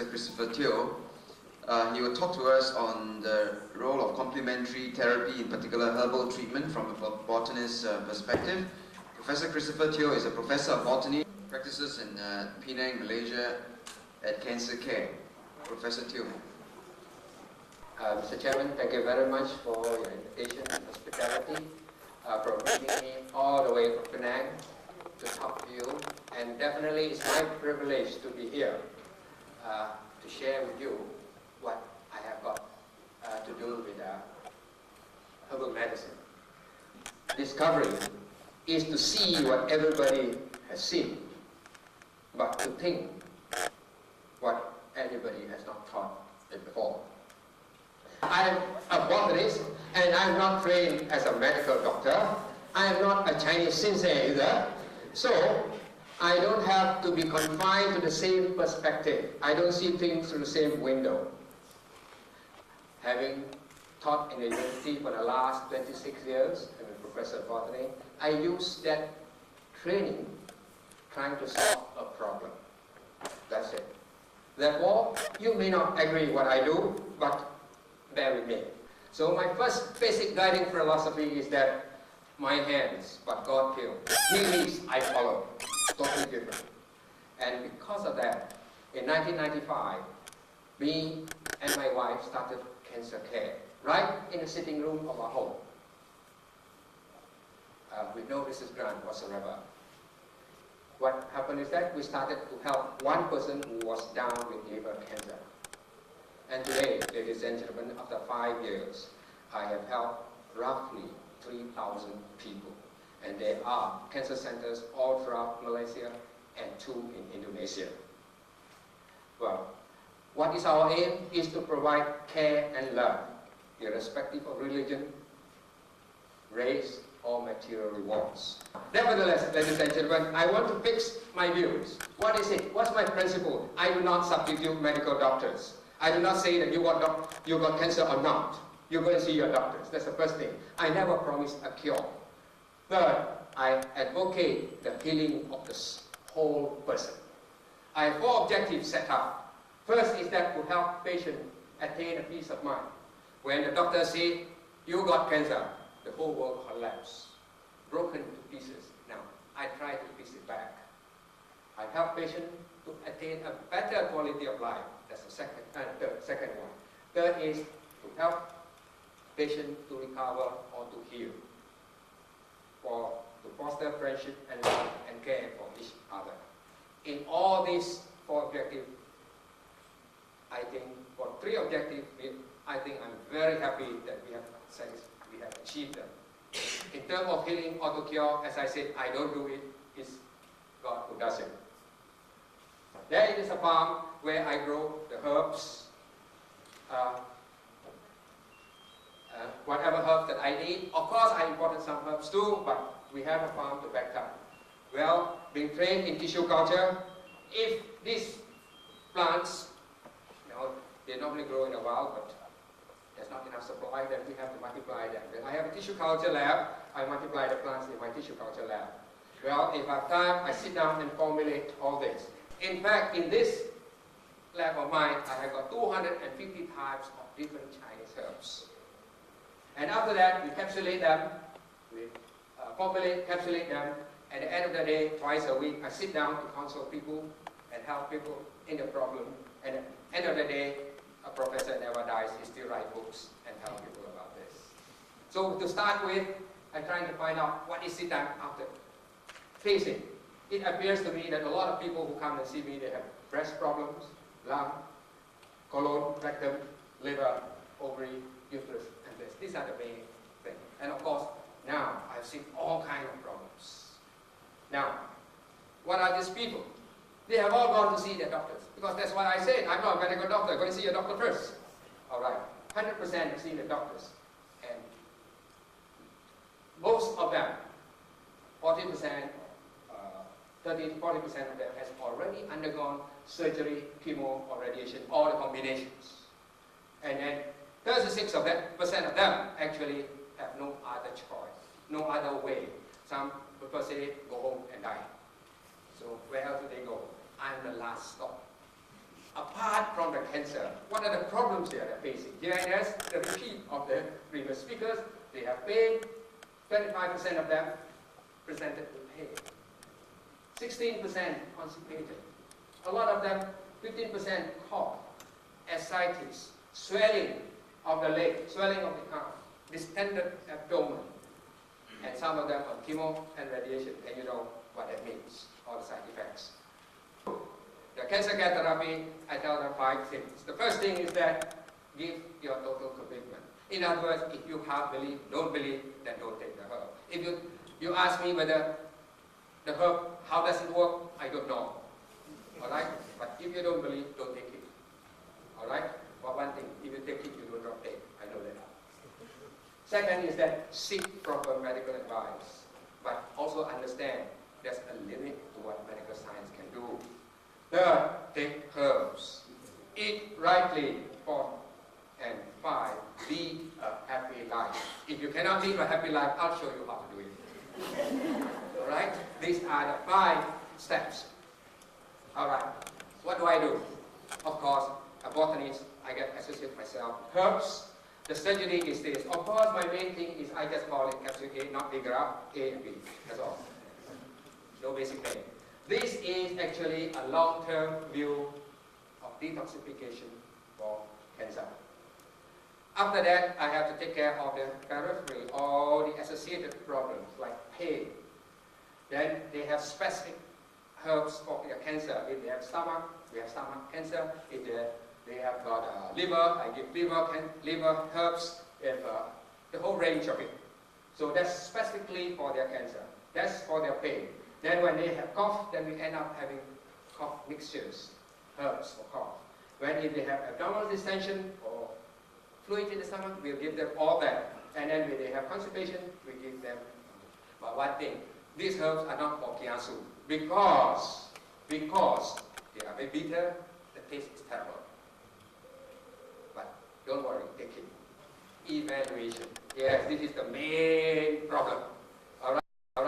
Christopher Teo. He will talk to us on the role of complementary therapy, in particular herbal treatment, from a botanist's perspective. Professor Christopher Teo is a professor of botany, practices in Penang, Malaysia, at Cancer Care. Professor Teo. Mr. Chairman, thank you very much for your invitation and hospitality, for bringing me all the way from Penang to talk to you. And definitely it's my privilege to be here to share with you what I have got to do with herbal medicine. Discovery is to see what everybody has seen, but to think what anybody has not thought it before. I am a botanist, and I am not trained as a medical doctor. I am not a Chinese sensei either. So, I don't have to be confined to the same perspective. I don't see things through the same window. Having taught in the university for the last 26 years, I'm a professor of botany, I use that training trying to solve a problem. That's it. Therefore, you may not agree what I do, but bear with me. So my first basic guiding philosophy is that my hands, what God killed. He leads, I follow. Totally different. And because of that, in 1995, me and my wife started Cancer Care, right in the sitting room of our home. With no business grant whatsoever. What happened is that we started to help one person who was down with liver cancer. And today, ladies and gentlemen, after 5 years, I have helped roughly 3,000 people. And there are cancer centers all throughout Malaysia and 2 in Indonesia. Well, what is our aim is to provide care and love, irrespective of religion, race, or material rewards. Nevertheless, ladies and gentlemen, I want to fix my views. What is it? What's my principle? I do not substitute medical doctors. I do not say that you got cancer or not. You go and see your doctors. That's the first thing. I never promise a cure. Third, I advocate the healing of the whole person. I have 4 objectives set up. First is that to help patients attain a peace of mind. When the doctor says, you got cancer, the whole world collapses, broken to pieces. Now, I try to piece it back. I help patients to attain a better quality of life. That's the second one. Third is to help patients to recover or to heal, to foster friendship and love and care for each other. In all these 4 objectives, I think for 3 objectives, I think I'm very happy that we have achieved them. In terms of healing or to cure, as I said, I don't do it. It's God who does it. There is a farm where I grow the herbs, whatever herb that I need. Of course, I imported some herbs too, but we have a farm to back up. Well, being trained in tissue culture, if these plants, they normally grow in a wild, but there's not enough supply, then we have to multiply them. When I have a tissue culture lab, I multiply the plants in my tissue culture lab. Well, if I have time, I sit down and formulate all this. In fact, in this lab of mine, I have got 250 types of different Chinese herbs. And after that, we encapsulate them, we formulate, encapsulate them. At the end of the day, twice a week, I sit down to consult people and help people in the problem. And at the end of the day, a professor never dies, he still writes books and tells people about this. So to start with, I'm trying to find out what is it that after facing. It appears to me that a lot of people who come and see me, they have breast problems, lung, colon, rectum, liver, ovary, uterus, and breast. These are the main things. And of course, now I've seen all kinds of problems. Now, what are these people? They have all gone to see their doctors. Because that's what I said. I'm not a medical doctor. Go and see your doctor first. All right. 100% see the doctors. And most of them, 40%, 30 to 40% of them has already undergone surgery, chemo, or radiation, all the combinations. And then 36% of them actually have no other choice, no other way. Some people say, go home and die. So where else do they go? I'm the last stop. Apart from cancer. What are the problems they are facing? GIS, the repeat of the previous speakers, they have pain. 25% of them presented with pain. 16% constipated. A lot of them, 15% cough, ascites, swelling of the leg, swelling of the arm, distended abdomen, and some of them on chemo and radiation, and you know what that means, all the side effects. The cancer care therapy, I tell them 5 things. The first thing is that give your total commitment. In other words, if you have belief, don't believe, then don't take the herb. If you ask me whether the herb, how does it work, I don't know. Alright? But if you don't believe, don't take it. Alright? For one thing, if you take it, you will not take. I know that. Second is that seek proper medical advice. But also understand there's a limit to what medical science can do. Third, take herbs. Eat rightly. 4 and 5, lead a happy life. If you cannot live a happy life, I'll show you how to do it. Alright? These are the 5 steps. Alright. What do I do? Of course, a botanist, I get associated myself. Herbs. The strategy is this. Of course, my main thing is I just call it capsule A, not bigger up, A and B. That's all. No basic name. This is actually a long-term view of detoxification for cancer. After that, I have to take care of the periphery, all the associated problems like pain. Then they have specific herbs for their cancer. If they have stomach, we have stomach cancer. If they have got liver, I give liver herbs, and the whole range of it. So that's specifically for their cancer. That's for their pain. Then when they have cough, then we end up having cough mixtures, herbs for cough. If they have abdominal distension or fluid in the stomach, we'll give them all that. And then when they have constipation, we give them. But one thing, these herbs are not for kiasu because they are very bitter, the taste is terrible. But don't worry, take it. Evaluation. Yes, this is the main problem.